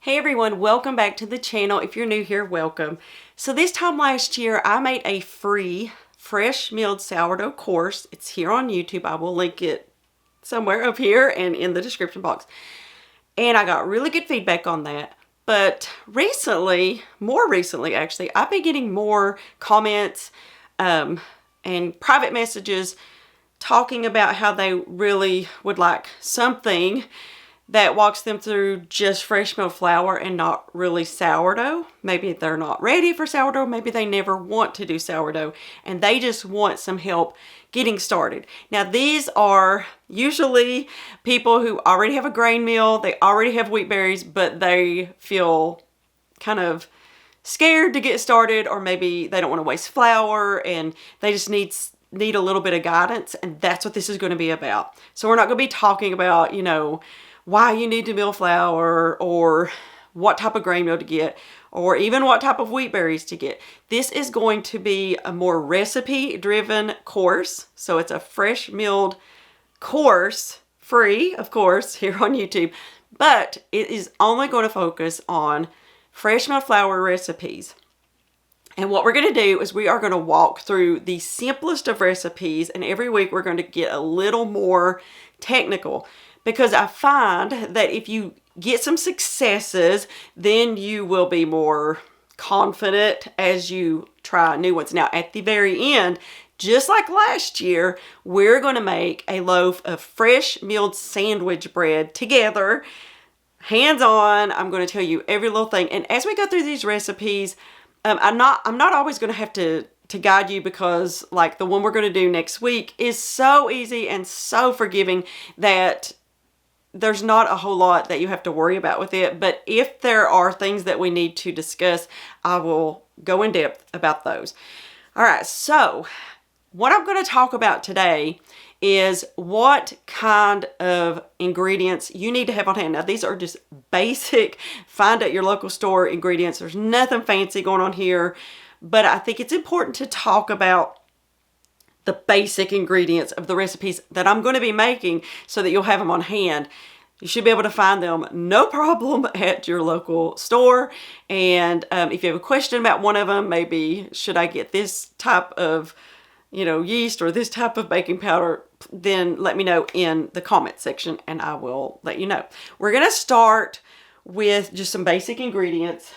Hey everyone, welcome back to the channel. If you're new here, welcome. So this time last year, I made a free fresh milled sourdough course. It's here on YouTube. I will link it somewhere up here and in the description box. And I got really good feedback on that. But recently, more recently actually, I've been getting more comments and private messages talking about how they really would like something that walks them through just fresh milled flour and not really sourdough. Maybe they're not ready for sourdough. Maybe they never want to do sourdough and they just want some help getting started. Now, these are usually people who already have a grain mill, they already have wheat berries, but they feel kind of scared to get started, or maybe they don't want to waste flour and they just need a little bit of guidance, and that's what this is going to be about. So we're not going to be talking about, why you need to mill flour or what type of grain mill to get or even what type of wheat berries to get. This is going to be a more recipe driven course. So it's a fresh milled course, free of course, here on YouTube, but it is only going to focus on fresh milled flour recipes. And what we're going to do is we are going to walk through the simplest of recipes, and every week we're going to get a little more technical. Because I find that if you get some successes, then you will be more confident as you try new ones. Now, at the very end, just like last year, we're going to make a loaf of fresh milled sandwich bread together, hands-on. I'm going to tell you every little thing. And as we go through these recipes, I'm not always going to have to guide you, because like the one we're going to do next week is so easy and so forgiving that there's not a whole lot that you have to worry about with it. But if there are things that we need to discuss, I will go in depth about those. All right, so what I'm going to talk about today is what kind of ingredients you need to have on hand. Now, these are just basic, find at your local store ingredients. There's nothing fancy going on here, but I think it's important to talk about the basic ingredients of the recipes that I'm going to be making so that you'll have them on hand. You should be able to find them no problem at your local store. And if you have a question about one of them, maybe should I get this type of yeast or this type of baking powder, then let me know in the comment section and I will let you know. We're going to start with just some basic ingredients.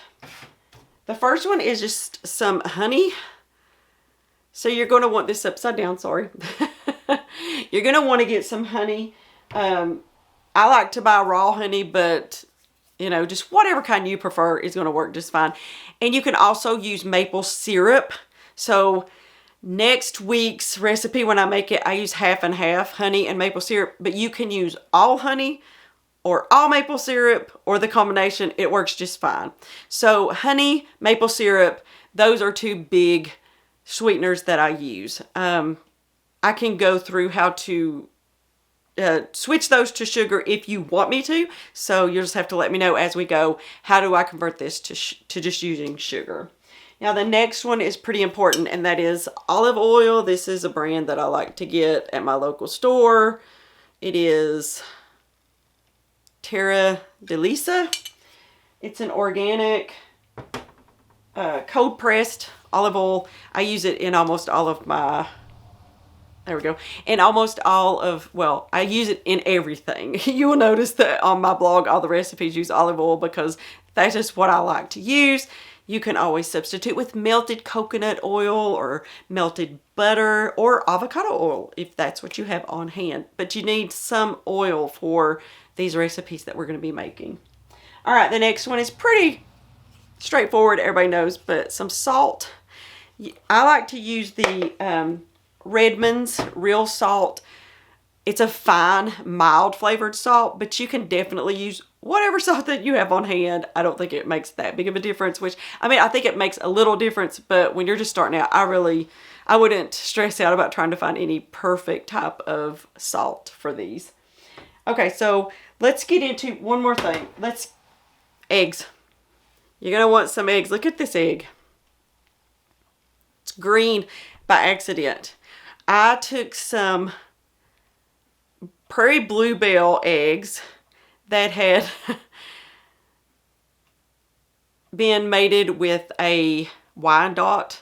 The first one is just some honey. So you're going to want this upside down, sorry. You're going to want to get some honey. I like to buy raw honey, but just whatever kind you prefer is going to work just fine. And you can also use maple syrup. So next week's recipe, when I make it, I use half and half honey and maple syrup, but you can use all honey or all maple syrup or the combination. It works just fine. So honey, maple syrup, those are two big sweeteners that I use. I can go through how to switch those to sugar if you want me to. So you'll just have to let me know as we go, how do I convert this to just using sugar. Now the next one is pretty important, and that is olive oil. This is a brand that I like to get at my local store. It is Terra Delisa. It's an organic cold pressed olive oil. I use it in almost all of my, there we go, in almost all of, well, I use it in everything. You will notice that on my blog, all the recipes use olive oil because that's just what I like to use. You can always substitute with melted coconut oil or melted butter or avocado oil if that's what you have on hand. But you need some oil for these recipes that we're going to be making. All right, the next one is pretty straightforward, everybody knows, but some salt. I like to use the Redmond's real salt. It's a fine, mild flavored salt, but you can definitely use whatever salt that you have on hand. I don't think it makes that big of a difference, I think it makes a little difference, but when you're just starting out, I wouldn't stress out about trying to find any perfect type of salt for these. Okay, so let's get into one more thing. Eggs. You're going to want some eggs. Look at this egg. It's green by accident. I took some Prairie Bluebell eggs that had been mated with a Wyandotte,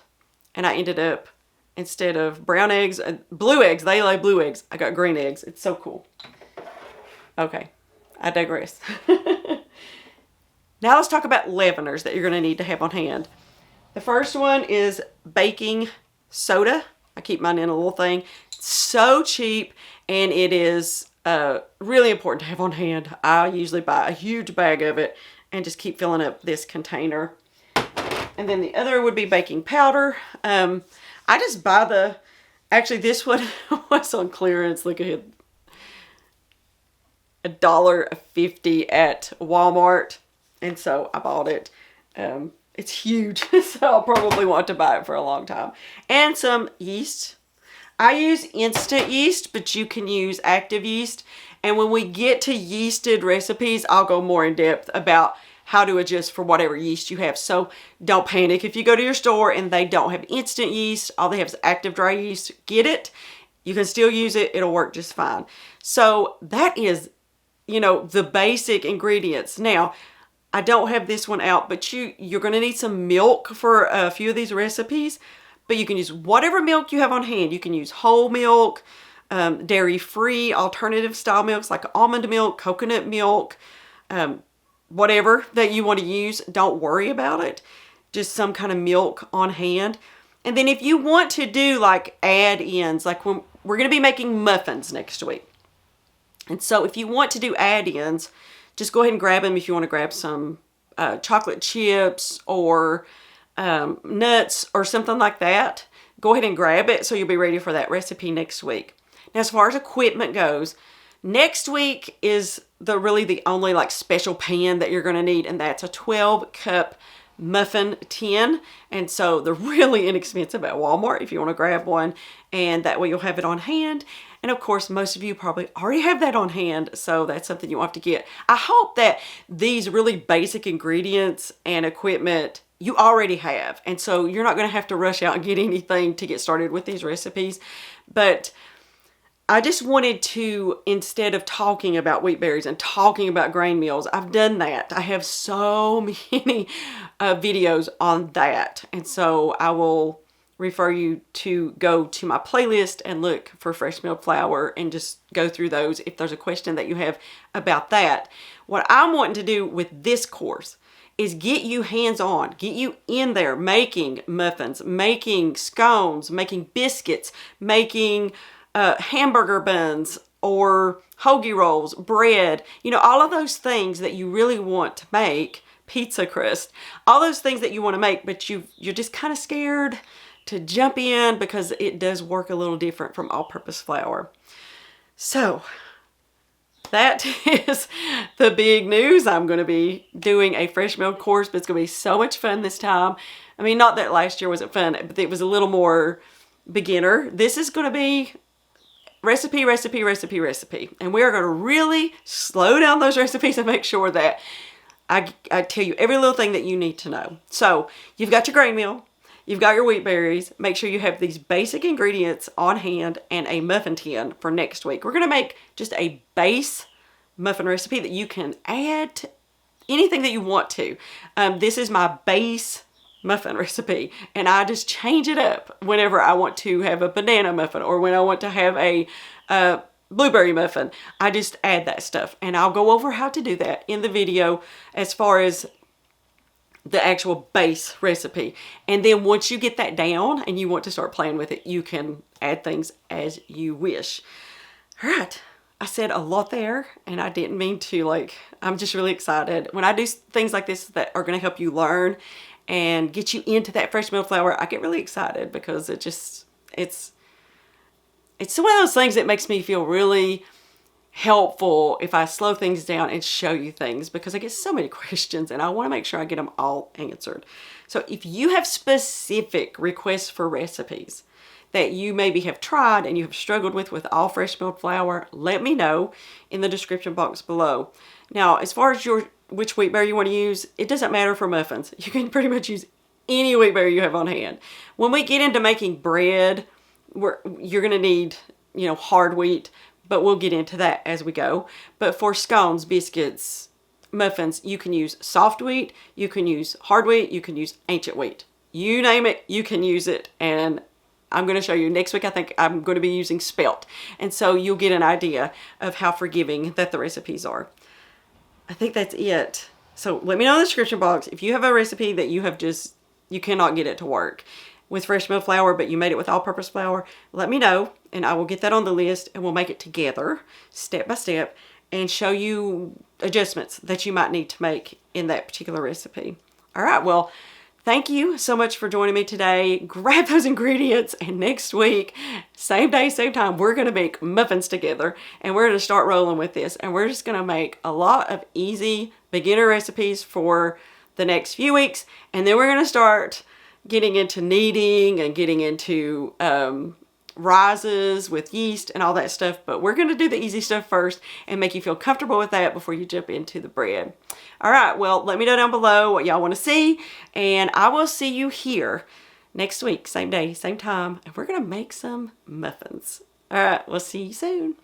and I ended up, instead of brown eggs, blue eggs, they lay blue eggs, I got green eggs. It's so cool. Okay, I digress. Now let's talk about leaveners that you're going to need to have on hand. The first one is baking soda. I keep mine in a little thing. It's so cheap, and it is really important to have on hand. I usually buy a huge bag of it and just keep filling up this container. And then the other would be baking powder. I just buy actually this one was on clearance. Look at $1.50 at Walmart. And so I bought it. It's huge, so I'll probably want to buy it for a long time. And some yeast. I use instant yeast, but you can use active yeast. And when we get to yeasted recipes, I'll go more in depth about how to adjust for whatever yeast you have. So don't panic if you go to your store and they don't have instant yeast. All they have is active dry yeast. Get it. You can still use it. It'll work just fine. So that is, the basic ingredients. Now, I don't have this one out, but you're going to need some milk for a few of these recipes. But you can use whatever milk you have on hand. You can use whole milk, dairy-free, alternative style milks like almond milk, coconut milk, whatever that you want to use. Don't worry about it. Just some kind of milk on hand. And then if you want to do like add-ins, like when we're going to be making muffins next week. And so if you want to do add-ins, just go ahead and grab them if you want to grab some chocolate chips or nuts or something like that. Go ahead and grab it so you'll be ready for that recipe next week. Now, as far as equipment goes, next week is really the only like special pan that you're going to need, and that's a 12-cup muffin tin. And so they're really inexpensive at Walmart if you want to grab one, and that way you'll have it on hand. And of course, most of you probably already have that on hand, so that's something you won't have to get. I hope that these really basic ingredients and equipment you already have, and so you're not going to have to rush out and get anything to get started with these recipes. But I just wanted to, instead of talking about wheat berries and talking about grain meals, I've done that. I have so many videos on that, and so I will refer you to go to my playlist and look for fresh milled flour and just go through those if there's a question that you have about that. What I'm wanting to do with this course is get you hands-on, get you in there making muffins, making scones, making biscuits, making hamburger buns or hoagie rolls, bread, all of those things that you really want to make, pizza crust, all those things that you want to make, but you're just kind of scared to jump in because it does work a little different from all-purpose flour. So that is the big news. I'm going to be doing a fresh milled course, but it's going to be so much fun this time. I mean, not that last year wasn't fun, but it was a little more beginner. This is going to be recipe, recipe, recipe, recipe. And we are going to really slow down those recipes and make sure that I tell you every little thing that you need to know. So you've got your grain meal. You've got your wheat berries. Make sure you have these basic ingredients on hand and a muffin tin for next week. We're going to make just a base muffin recipe that you can add to anything that you want to. This is my base muffin recipe, and I just change it up whenever I want to have a banana muffin or when I want to have a blueberry muffin. I just add that stuff, and I'll go over how to do that in the video as far as the actual base recipe. And then once you get that down and you want to start playing with it, you can add things as you wish. All right. I said a lot there, and I didn't mean to, I'm just really excited. When I do things like this that are going to help you learn and get you into that fresh milled flour, I get really excited because it's one of those things that makes me feel really helpful if I slow things down and show you things, because I get so many questions and I want to make sure I get them all answered. So if you have specific requests for recipes that you maybe have tried and you have struggled with all fresh milled flour, let me know in the description box below. Now, as far as which wheat berry you want to use, it doesn't matter for muffins. You can pretty much use any wheat berry you have on hand. When we get into making bread, you're going to need, hard wheat, but we'll get into that as we go. But for scones, biscuits, muffins, you can use soft wheat, you can use hard wheat, you can use ancient wheat. You name it, you can use it. And I'm going to show you next week. I think I'm going to be using spelt. And so you'll get an idea of how forgiving that the recipes are. I think that's it. So let me know in the description box if you have a recipe that you cannot get it to work with fresh milled flour, but you made it with all-purpose flour. Let me know, and I will get that on the list, and we'll make it together, step by step, and show you adjustments that you might need to make in that particular recipe. All right, well, thank you so much for joining me today. Grab those ingredients, and next week, same day, same time, we're going to make muffins together, and we're going to start rolling with this, and we're just going to make a lot of easy beginner recipes for the next few weeks, and then we're going to start getting into kneading and getting into rises with yeast and all that stuff. But we're going to do the easy stuff first and make you feel comfortable with that before you jump into the bread. All right, well, let me know down below what y'all want to see, and I will see you here next week, same day, same time, and we're going to make some muffins. All right, we'll see you soon.